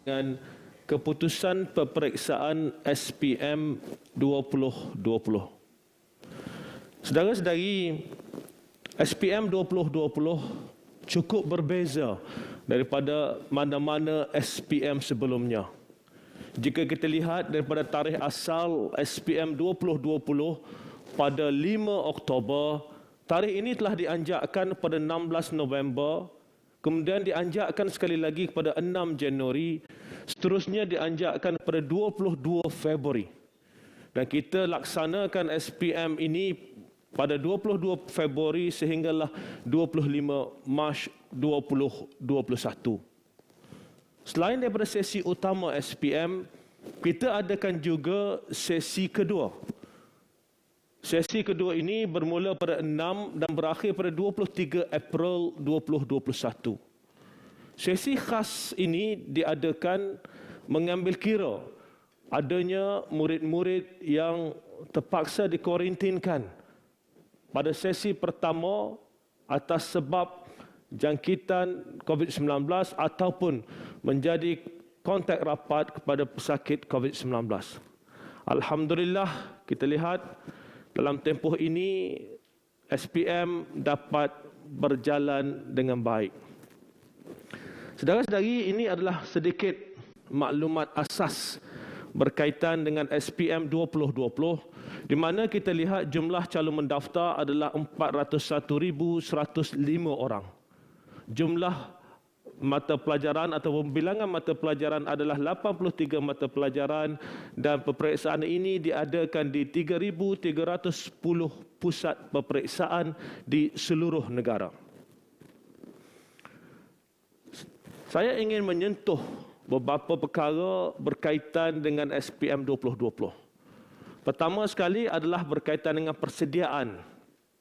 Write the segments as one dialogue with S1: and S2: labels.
S1: dengan keputusan peperiksaan SPM 2020. Saudara-saudari, SPM 2020 cukup berbeza daripada mana-mana SPM sebelumnya. Jika kita lihat daripada tarikh asal SPM 2020 pada 5 Oktober, tarikh ini telah dianjakkan pada 16 November, kemudian dianjakkan sekali lagi pada 6 Januari, seterusnya dianjakkan pada 22 Februari. Dan kita laksanakan SPM ini pada 22 Februari sehinggalah 25 Mac 2021. Selain daripada sesi utama SPM, kita adakan juga sesi kedua. Sesi kedua ini bermula pada 6 dan berakhir pada 23 April 2021. Sesi khas ini diadakan mengambil kira adanya murid-murid yang terpaksa dikuarantinkan pada sesi pertama atas sebab jangkitan COVID-19 ataupun menjadi kontak rapat kepada pesakit COVID-19. Alhamdulillah, kita lihat dalam tempoh ini SPM dapat berjalan dengan baik. Saudara-saudari, ini adalah sedikit maklumat asas berkaitan dengan SPM 2020, di mana kita lihat jumlah calon mendaftar adalah 401,105 orang. Jumlah mata pelajaran atau bilangan mata pelajaran adalah 83 mata pelajaran dan peperiksaan ini diadakan di 3,310 pusat peperiksaan di seluruh negara. Saya ingin menyentuh beberapa perkara berkaitan dengan SPM 2020. Pertama sekali adalah berkaitan dengan persediaan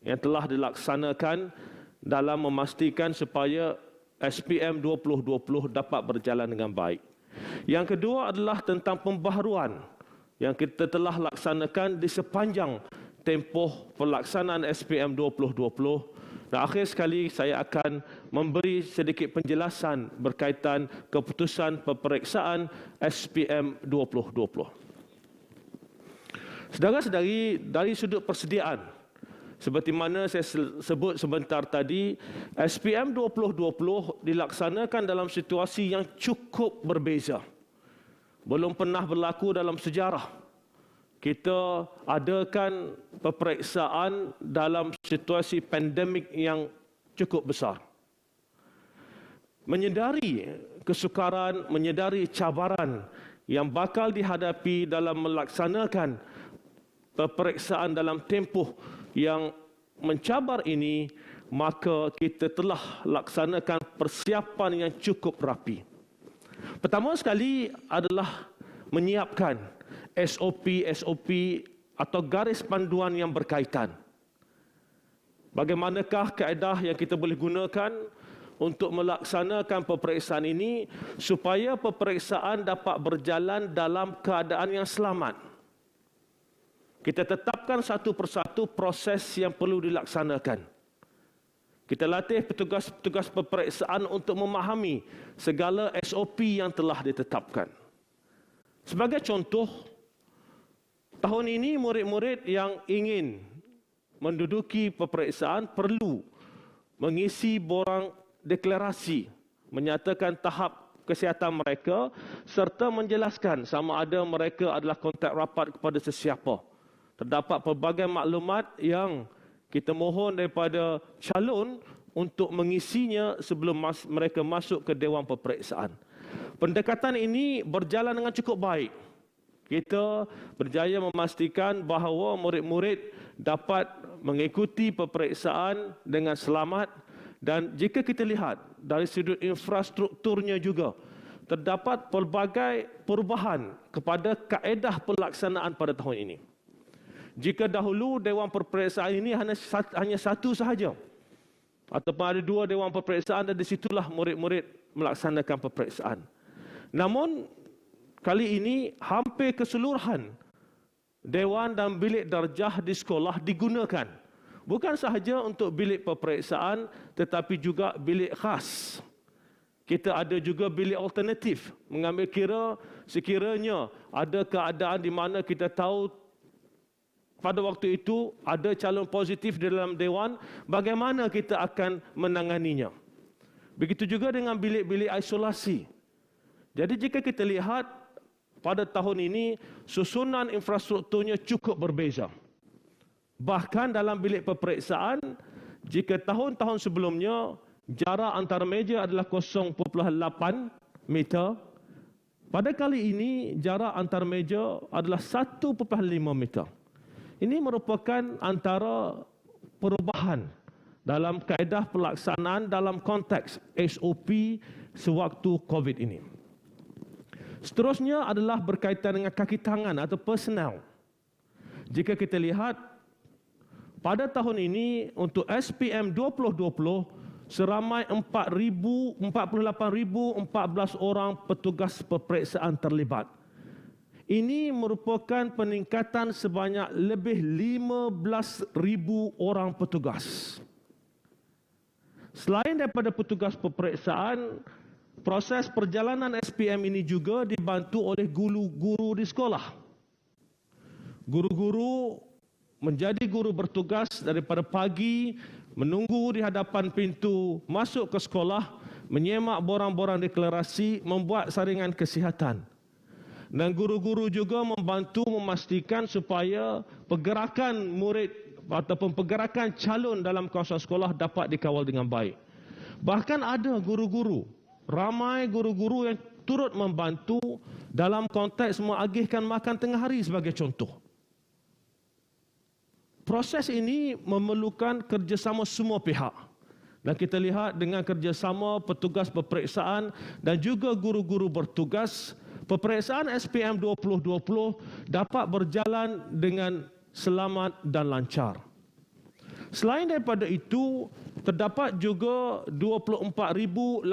S1: yang telah dilaksanakan dalam memastikan supaya SPM 2020 dapat berjalan dengan baik. Yang kedua adalah tentang pembaharuan yang kita telah laksanakan di sepanjang tempoh pelaksanaan SPM 2020. Dan akhir sekali saya akan memberi sedikit penjelasan berkaitan keputusan peperiksaan SPM 2020. Saudara-saudari, dari sudut persediaan, seperti mana saya sebut sebentar tadi, SPM 2020 dilaksanakan dalam situasi yang cukup berbeza. Belum pernah berlaku dalam sejarah kita adakan peperiksaan dalam situasi pandemik yang cukup besar. Menyedari kesukaran, menyedari cabaran yang bakal dihadapi dalam melaksanakan peperiksaan dalam tempoh yang mencabar ini, maka kita telah laksanakan persiapan yang cukup rapi. Pertama sekali adalah menyiapkan SOP atau garis panduan yang berkaitan. Bagaimanakah kaedah yang kita boleh gunakan untuk melaksanakan peperiksaan ini supaya peperiksaan dapat berjalan dalam keadaan yang selamat. Kita tetapkan satu persatu proses yang perlu dilaksanakan. Kita latih petugas-petugas peperiksaan untuk memahami segala SOP yang telah ditetapkan. Sebagai contoh, tahun ini murid-murid yang ingin menduduki peperiksaan perlu mengisi borang deklarasi menyatakan tahap kesihatan mereka serta menjelaskan sama ada mereka adalah kontak rapat kepada sesiapa. Terdapat pelbagai maklumat yang kita mohon daripada calon untuk mengisinya sebelum mereka masuk ke Dewan Peperiksaan. Pendekatan ini berjalan dengan cukup baik. Kita berjaya memastikan bahawa murid-murid dapat mengikuti peperiksaan dengan selamat, dan jika kita lihat dari sudut infrastrukturnya juga, terdapat pelbagai perubahan kepada kaedah pelaksanaan pada tahun ini. Jika dahulu Dewan Peperiksaan ini hanya satu sahaja, ataupun ada dua Dewan Peperiksaan dan di situlah murid-murid melaksanakan peperiksaan. Namun, kali ini hampir keseluruhan Dewan dan bilik darjah di sekolah digunakan. Bukan sahaja untuk bilik peperiksaan, tetapi juga bilik khas. kita ada juga bilik alternatif, mengambil kira sekiranya ada keadaan di mana kita tahu pada waktu itu ada calon positif di dalam dewan, bagaimana kita akan menanganinya. Begitu juga dengan bilik-bilik isolasi. Jadi jika kita lihat pada tahun ini susunan infrastrukturnya cukup berbeza. Bahkan dalam bilik peperiksaan, jika tahun-tahun sebelumnya jarak antara meja adalah 0.8 meter, pada kali ini jarak antara meja adalah 1.5 meter. Ini merupakan antara perubahan dalam kaedah pelaksanaan dalam konteks SOP sewaktu COVID ini. Seterusnya adalah berkaitan dengan kaki tangan atau personal. Jika kita lihat, pada tahun ini untuk SPM 2020, seramai 48,014 orang petugas peperiksaan terlibat. Ini merupakan peningkatan sebanyak lebih 15,000 orang petugas. Selain daripada petugas peperiksaan, proses perjalanan SPM ini juga dibantu oleh guru-guru di sekolah. Guru-guru menjadi guru bertugas daripada pagi, menunggu di hadapan pintu masuk ke sekolah, menyemak borang-borang deklarasi, membuat saringan kesihatan. Dan guru-guru juga membantu memastikan supaya pergerakan murid ataupun pergerakan calon dalam kawasan sekolah dapat dikawal dengan baik. Bahkan ada guru-guru, ramai guru-guru yang turut membantu dalam konteks mengagihkan makan tengah hari sebagai contoh. Proses ini memerlukan kerjasama semua pihak. Dan kita lihat dengan kerjasama petugas peperiksaan dan juga guru-guru bertugas, peperiksaan SPM 2020 dapat berjalan dengan selamat dan lancar. Selain daripada itu, terdapat juga 24,848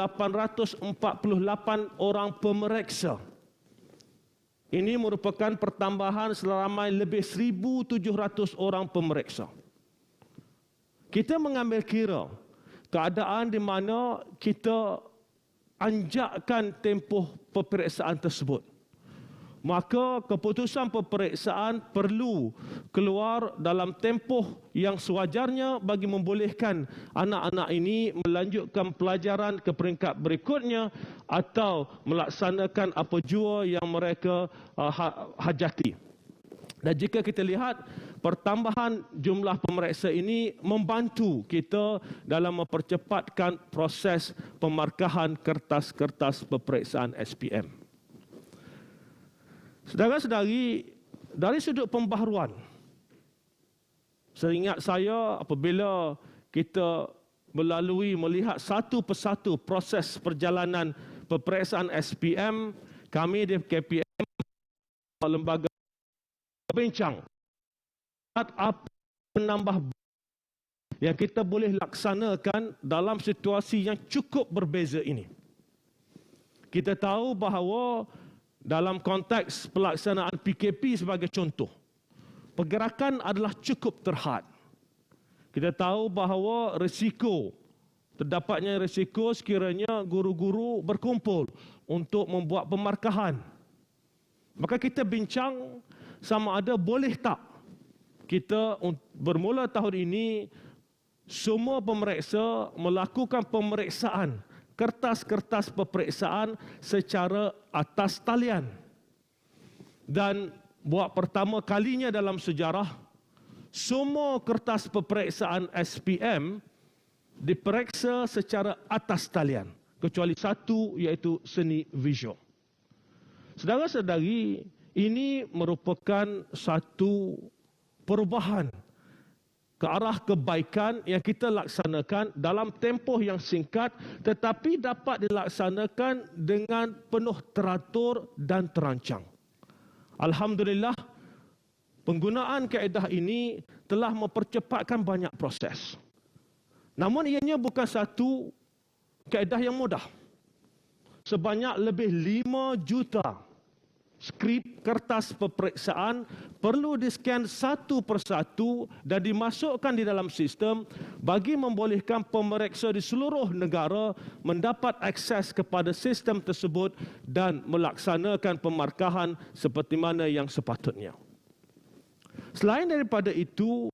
S1: orang pemeriksa. Ini merupakan pertambahan seramai lebih 1,700 orang pemeriksa. Kita mengambil kira keadaan di mana kita anjakkan tempoh peperiksaan tersebut. Maka keputusan peperiksaan perlu keluar dalam tempoh yang sewajarnya bagi membolehkan anak-anak ini melanjutkan pelajaran ke peringkat berikutnya atau melaksanakan apa jua yang mereka hajati. Dan jika kita lihat, pertambahan jumlah pemeriksa ini membantu kita dalam mempercepatkan proses pemarkahan kertas-kertas peperiksaan SPM. Saudara-saudari, dari sudut pembaharuan, seingat saya apabila kita melihat satu persatu proses perjalanan peperiksaan SPM, kami di KPM, lembaga bincang apa menambah yang kita boleh laksanakan dalam situasi yang cukup berbeza ini. Kita tahu bahawa dalam konteks pelaksanaan PKP sebagai contoh, pergerakan adalah cukup terhad. Kita tahu bahawa terdapatnya risiko sekiranya guru-guru berkumpul untuk membuat pemarkahan. Maka kita bincang sama ada boleh tak kita bermula tahun ini semua pemeriksa melakukan pemeriksaan kertas-kertas peperiksaan secara atas talian. Dan buat pertama kalinya dalam sejarah, semua kertas peperiksaan SPM diperiksa secara atas talian, kecuali satu, iaitu seni visual. Saudara-saudari, ini merupakan satu perubahan ke arah kebaikan yang kita laksanakan dalam tempoh yang singkat tetapi dapat dilaksanakan dengan penuh teratur dan terancang. Alhamdulillah, penggunaan kaedah ini telah mempercepatkan banyak proses. Namun ianya bukan satu kaedah yang mudah. Sebanyak lebih 5 juta skrip kertas peperiksaan perlu diskan satu persatu dan dimasukkan di dalam sistem bagi membolehkan pemeriksa di seluruh negara mendapat akses kepada sistem tersebut dan melaksanakan pemarkahan seperti mana yang sepatutnya. Selain daripada itu,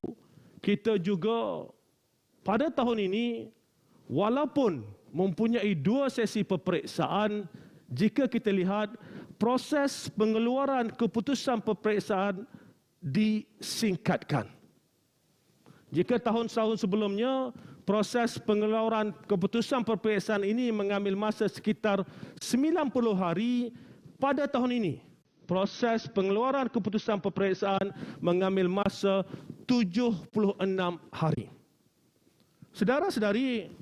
S1: kita juga pada tahun ini walaupun mempunyai 2 sesi peperiksaan, jika kita lihat proses pengeluaran keputusan peperiksaan disingkatkan. Jika tahun-tahun sebelumnya proses pengeluaran keputusan peperiksaan ini mengambil masa sekitar 90 hari, pada tahun ini proses pengeluaran keputusan peperiksaan mengambil masa 76 hari. Saudara-saudari,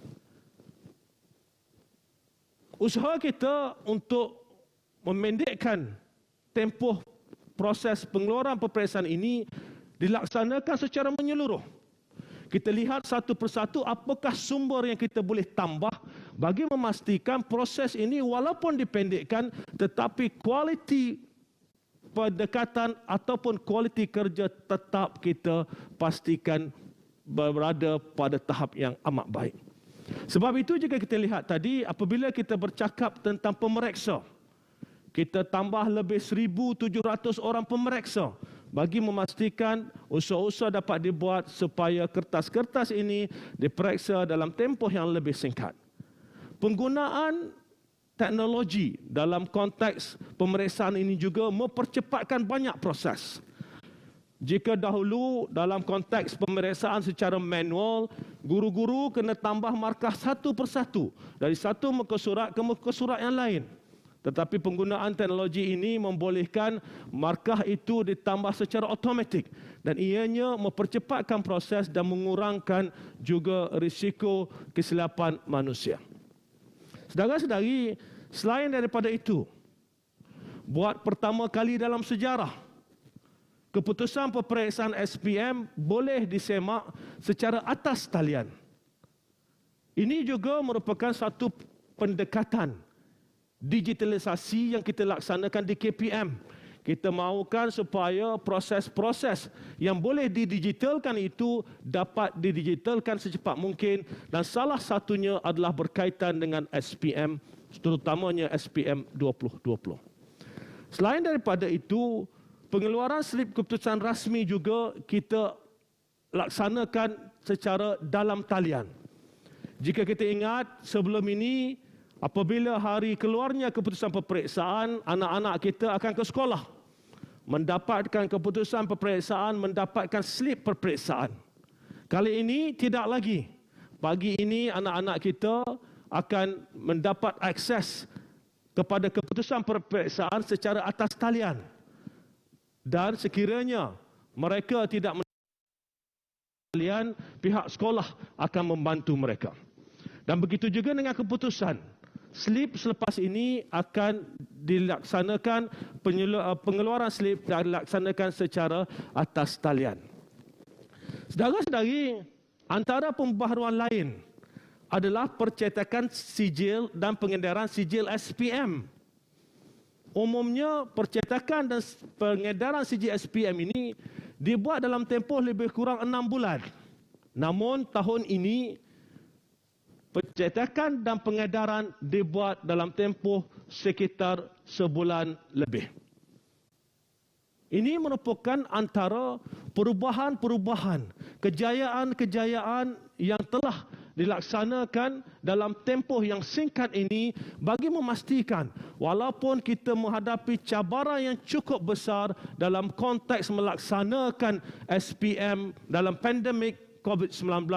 S1: usaha kita untuk memendekkan tempoh proses pengeluaran peperiksaan ini dilaksanakan secara menyeluruh. Kita lihat satu persatu apakah sumber yang kita boleh tambah bagi memastikan proses ini walaupun dipendekkan tetapi kualiti pendekatan ataupun kualiti kerja tetap kita pastikan berada pada tahap yang amat baik. Sebab itu jika kita lihat tadi, apabila kita bercakap tentang pemeriksa, kita tambah lebih 1,700 orang pemeriksa bagi memastikan usaha-usaha dapat dibuat supaya kertas-kertas ini diperiksa dalam tempoh yang lebih singkat. Penggunaan teknologi dalam konteks pemeriksaan ini juga mempercepatkan banyak proses. Jika dahulu dalam konteks pemeriksaan secara manual, guru-guru kena tambah markah satu persatu dari satu muka surat ke muka surat yang lain. Tetapi penggunaan teknologi ini membolehkan markah itu ditambah secara automatik dan ianya mempercepatkan proses dan mengurangkan juga risiko kesilapan manusia. Saudara-saudari, selain daripada itu, buat pertama kali dalam sejarah, keputusan peperiksaan SPM boleh disemak secara atas talian. Ini juga merupakan satu pendekatan digitalisasi yang kita laksanakan di KPM. Kita mahukan supaya proses-proses yang boleh didigitalkan itu dapat didigitalkan secepat mungkin dan salah satunya adalah berkaitan dengan SPM, terutamanya SPM 2020. Selain daripada itu, pengeluaran slip keputusan rasmi juga kita laksanakan secara dalam talian. Jika kita ingat sebelum ini, apabila hari keluarnya keputusan peperiksaan, anak-anak kita akan ke sekolah, mendapatkan keputusan peperiksaan, mendapatkan slip peperiksaan. Kali ini tidak lagi. Pagi ini anak-anak kita akan mendapat akses kepada keputusan peperiksaan secara atas talian. Dan sekiranya mereka tidak mendapat talian, pihak sekolah akan membantu mereka. Dan begitu juga dengan keputusan. Slip selepas ini akan dilaksanakan, pengeluaran slip dilaksanakan secara atas talian. Saudara-saudari, antara pembaharuan lain adalah percetakan sijil dan pengedaran sijil SPM. Umumnya percetakan dan pengedaran sijil SPM ini dibuat dalam tempoh lebih kurang 6 bulan. Namun tahun ini pencetakan dan pengedaran dibuat dalam tempoh sekitar sebulan lebih. Ini merupakan antara perubahan-perubahan, kejayaan-kejayaan yang telah dilaksanakan dalam tempoh yang singkat ini bagi memastikan walaupun kita menghadapi cabaran yang cukup besar dalam konteks melaksanakan SPM dalam pandemik COVID-19,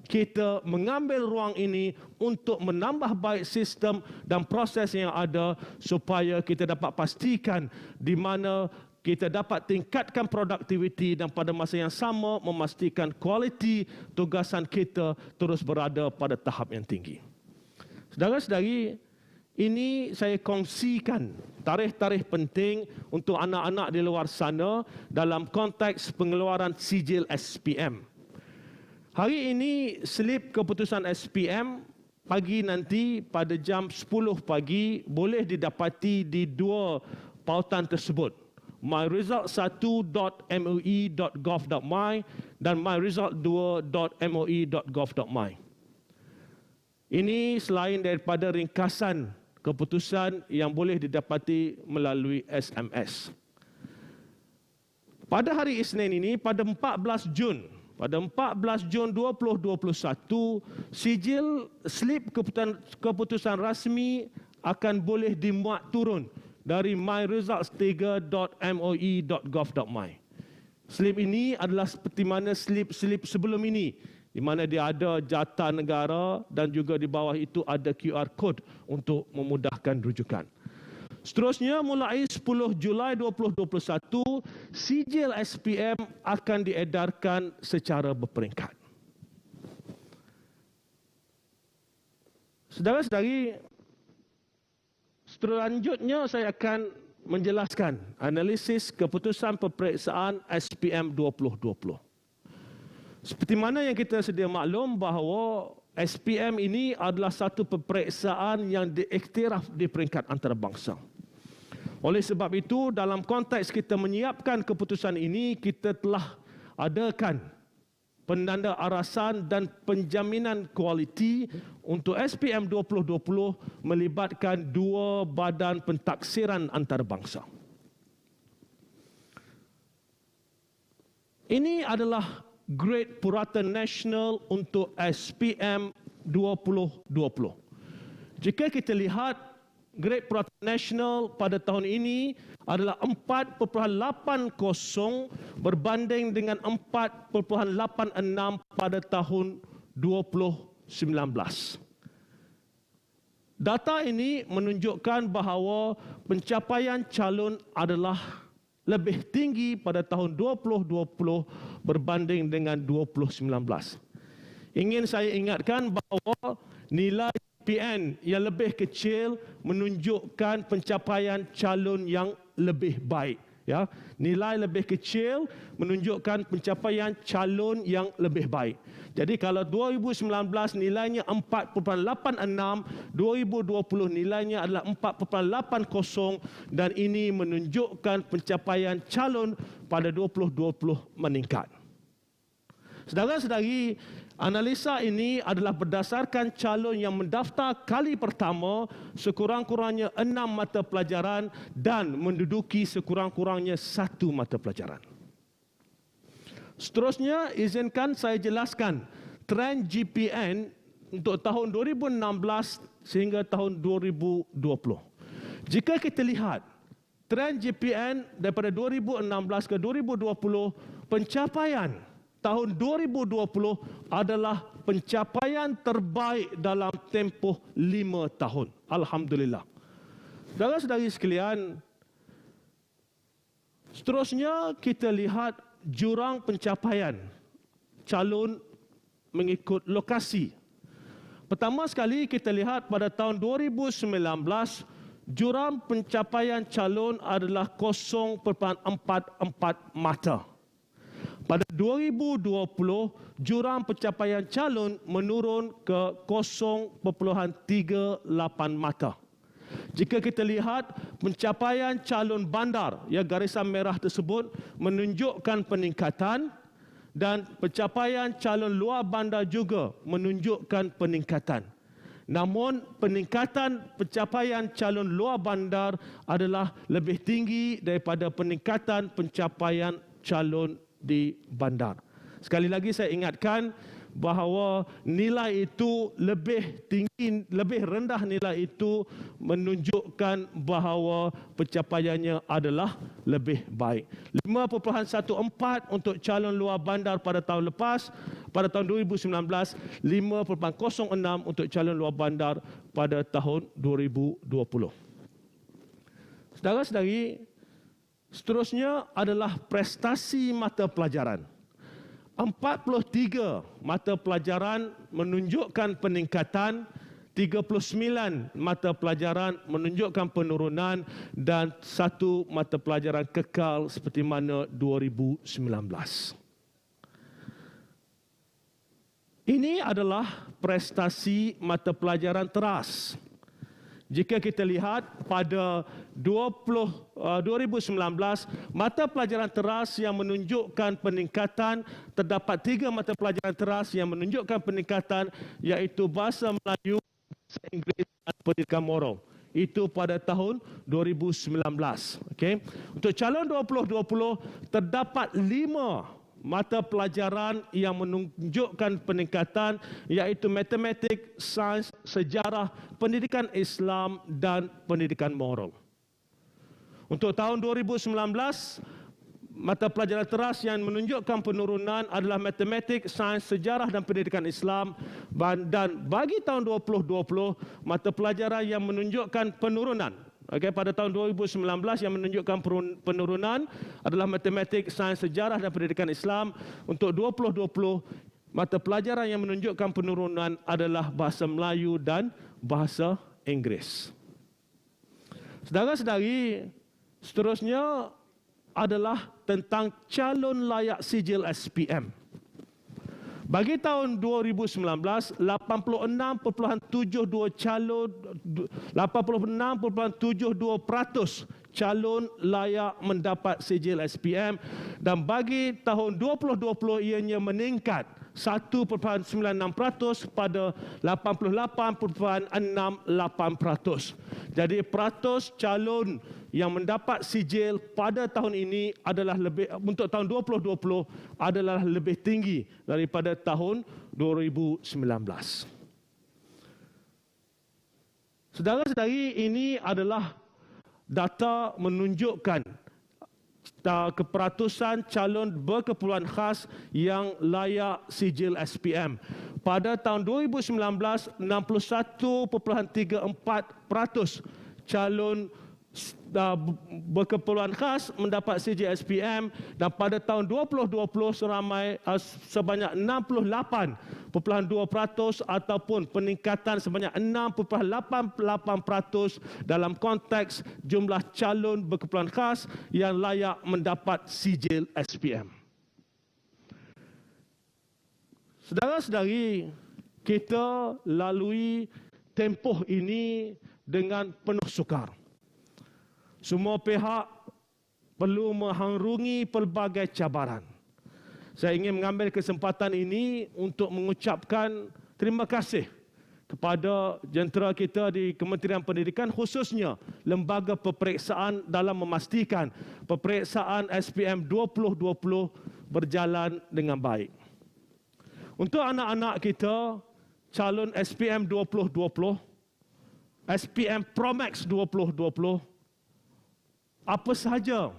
S1: kita mengambil ruang ini untuk menambah baik sistem dan proses yang ada supaya kita dapat pastikan di mana kita dapat tingkatkan produktiviti dan pada masa yang sama memastikan kualiti tugasan kita terus berada pada tahap yang tinggi. Saudara-saudari, ini saya kongsikan tarikh-tarikh penting untuk anak-anak di luar sana dalam konteks pengeluaran sijil SPM. Hari ini slip keputusan SPM pagi nanti pada jam 10 pagi boleh didapati di 2 pautan tersebut. myresult1.moi.gov.my dan myresult2.moi.gov.my. Ini selain daripada ringkasan keputusan yang boleh didapati melalui SMS. Pada hari Isnin ini, pada 14 Jun 2021, sijil slip keputusan rasmi akan boleh dimuat turun dari myresults3.moi.gov.my. Slip ini adalah seperti mana slip-slip sebelum ini, di mana dia ada jata negara dan juga di bawah itu ada QR code untuk memudahkan rujukan. Seterusnya, mulai 10 Julai 2021, sijil SPM akan diedarkan secara berperingkat. Saudara-saudari, selanjutnya saya akan menjelaskan analisis keputusan peperiksaan SPM 2020. Seperti mana yang kita sedia maklum bahawa SPM ini adalah satu peperiksaan yang diiktiraf di peringkat antarabangsa. Oleh sebab itu, dalam konteks kita menyiapkan keputusan ini, kita telah adakan penanda arasan dan penjaminan kualiti untuk SPM 2020 melibatkan dua badan pentaksiran antarabangsa. Ini adalah grade purata nasional untuk SPM 2020. Jika kita lihat grade purata nasional pada tahun ini adalah 4.80 berbanding dengan 4.86 pada tahun 2019. Data ini menunjukkan bahawa pencapaian calon adalah lebih tinggi pada tahun 2020 berbanding dengan 2019. Ingin saya ingatkan bahawa nilai PN yang lebih kecil menunjukkan pencapaian calon yang lebih baik. Ya, nilai lebih kecil menunjukkan pencapaian calon yang lebih baik. Jadi kalau 2019 nilainya 4.86, 2020 nilainya adalah 4.80 dan ini menunjukkan pencapaian calon pada 2020 meningkat. Saudara-saudari, analisa ini adalah berdasarkan calon yang mendaftar kali pertama sekurang-kurangnya 6 mata pelajaran dan menduduki sekurang-kurangnya 1 mata pelajaran. Seterusnya, izinkan saya jelaskan trend GPN untuk tahun 2016 sehingga tahun 2020. Jika kita lihat trend GPN daripada 2016 ke 2020, pencapaian tahun 2020 adalah pencapaian terbaik dalam tempoh 5 tahun. Alhamdulillah. Saudara-saudari sekalian, seterusnya kita lihat jurang pencapaian calon mengikut lokasi. Pertama sekali kita lihat pada tahun 2019, jurang pencapaian calon adalah 0.44 mata. Pada 2020, jurang pencapaian calon menurun ke 0.38 mata. Jika kita lihat pencapaian calon bandar, ya garisan merah tersebut menunjukkan peningkatan dan pencapaian calon luar bandar juga menunjukkan peningkatan. Namun peningkatan pencapaian calon luar bandar adalah lebih tinggi daripada peningkatan pencapaian calon di bandar. Sekali lagi saya ingatkan bahawa nilai itu lebih tinggi, lebih rendah nilai itu menunjukkan bahawa pencapaiannya adalah lebih baik. 5.14 untuk calon luar bandar pada tahun lepas, pada tahun 2019, 5.06 untuk calon luar bandar pada tahun 2020. Saudara-saudari, seterusnya adalah prestasi mata pelajaran. 43 mata pelajaran menunjukkan peningkatan, 39 mata pelajaran menunjukkan penurunan dan 1 mata pelajaran kekal seperti mana 2019. Ini adalah prestasi mata pelajaran teras. jika kita lihat pada 2019, mata pelajaran teras yang menunjukkan peningkatan, terdapat 3 mata pelajaran teras yang menunjukkan peningkatan, iaitu Bahasa Melayu, Bahasa Inggeris dan Pendidikan Moral. Itu pada tahun 2019. Okay. Untuk calon 2020, terdapat 5 mata pelajaran yang menunjukkan peningkatan, iaitu matematik, sains, sejarah, pendidikan Islam dan pendidikan moral. Untuk tahun 2019, mata pelajaran teras yang menunjukkan penurunan adalah matematik, sains, sejarah dan pendidikan Islam. Dan bagi tahun 2020, mata pelajaran yang menunjukkan penurunan, pada tahun 2019 yang menunjukkan penurunan adalah matematik, sains, sejarah dan pendidikan Islam. Untuk 2020, mata pelajaran yang menunjukkan penurunan adalah Bahasa Melayu dan Bahasa Inggeris. Saudara-saudari, seterusnya adalah tentang calon layak sijil SPM. Bagi tahun 2019, 86.72% calon layak mendapat sijil SPM, dan bagi tahun 2020 ianya meningkat 1.96% pada 88.68%. Jadi peratus calon yang mendapat sijil pada tahun ini adalah untuk tahun 2020 adalah lebih tinggi daripada tahun 2019. Saudara-saudari, ini adalah data menunjukkan keperatusan calon berkeperluan khas yang layak sijil SPM. Pada tahun 2019, 61.34% calon berkeperluan khas mendapat sijil SPM, dan pada tahun 2020 sebanyak 68.2% ataupun peningkatan sebanyak 6.88% dalam konteks jumlah calon berkeperluan khas yang layak mendapat sijil SPM. Saudara-saudari, kita lalui tempoh ini dengan penuh sukar. Semua pihak perlu mengharungi pelbagai cabaran. Saya ingin mengambil kesempatan ini untuk mengucapkan terima kasih kepada jentera kita di Kementerian Pendidikan, khususnya lembaga peperiksaan, dalam memastikan peperiksaan SPM 2020 berjalan dengan baik. Untuk anak-anak kita, calon SPM 2020, SPM Promax 2020, apa sahaja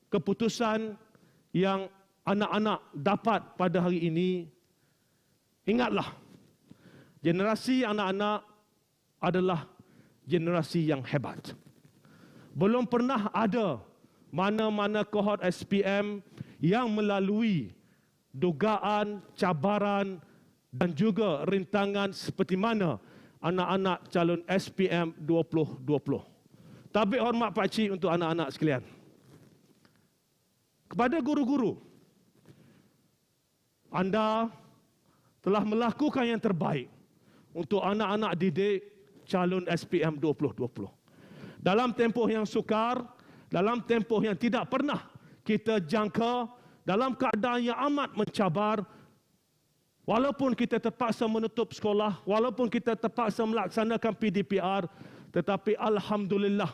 S1: keputusan yang anak-anak dapat pada hari ini, ingatlah, generasi anak-anak adalah generasi yang hebat. Belum pernah ada mana-mana kohort SPM yang melalui dugaan, cabaran dan juga rintangan seperti mana anak-anak calon SPM 2020. Tabik hormat pakcik untuk anak-anak sekalian. Kepada guru-guru, anda telah melakukan yang terbaik untuk anak-anak didik calon SPM 2020. Dalam tempoh yang sukar, dalam tempoh yang tidak pernah kita jangka, dalam keadaan yang amat mencabar, walaupun kita terpaksa menutup sekolah, walaupun kita terpaksa melaksanakan PDPR, tetapi alhamdulillah,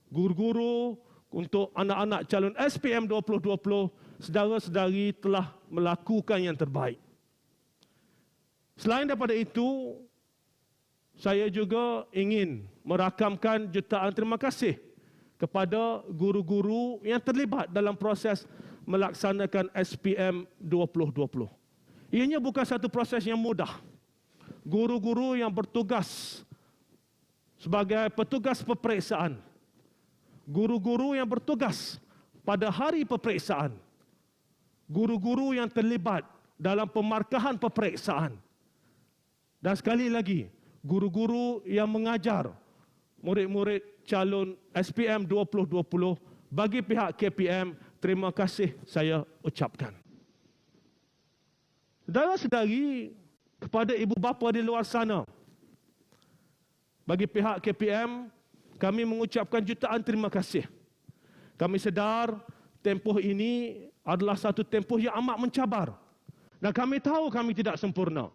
S1: guru-guru untuk anak-anak calon SPM 2020, saudara-saudari telah melakukan yang terbaik. Selain daripada itu, saya juga ingin merakamkan jutaan terima kasih kepada guru-guru yang terlibat dalam proses melaksanakan SPM 2020. Ianya bukan satu proses yang mudah. Guru-guru yang bertugas sebagai petugas peperiksaan, guru-guru yang bertugas pada hari peperiksaan, guru-guru yang terlibat dalam pemarkahan peperiksaan, dan sekali lagi, guru-guru yang mengajar murid-murid calon SPM 2020, bagi pihak KPM, terima kasih saya ucapkan. Saudara-saudari, kepada ibu bapa di luar sana, bagi pihak KPM, kami mengucapkan jutaan terima kasih. Kami sedar tempoh ini adalah satu tempoh yang amat mencabar. Dan kami tahu kami tidak sempurna.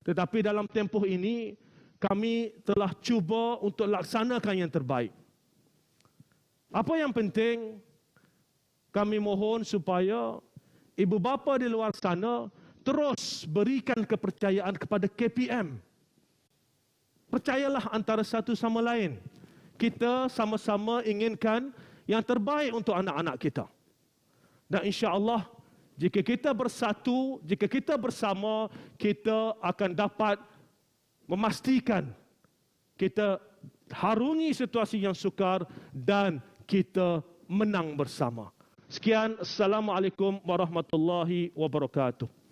S1: Tetapi dalam tempoh ini, kami telah cuba untuk laksanakan yang terbaik. Apa yang penting, kami mohon supaya ibu bapa di luar sana terus berikan kepercayaan kepada KPM. Percayalah antara satu sama lain. Kita sama-sama inginkan yang terbaik untuk anak-anak kita. Dan insya-Allah, jika kita bersatu, jika kita bersama, kita akan dapat memastikan kita harungi situasi yang sukar dan kita menang bersama. Sekian, Assalamualaikum warahmatullahi wabarakatuh.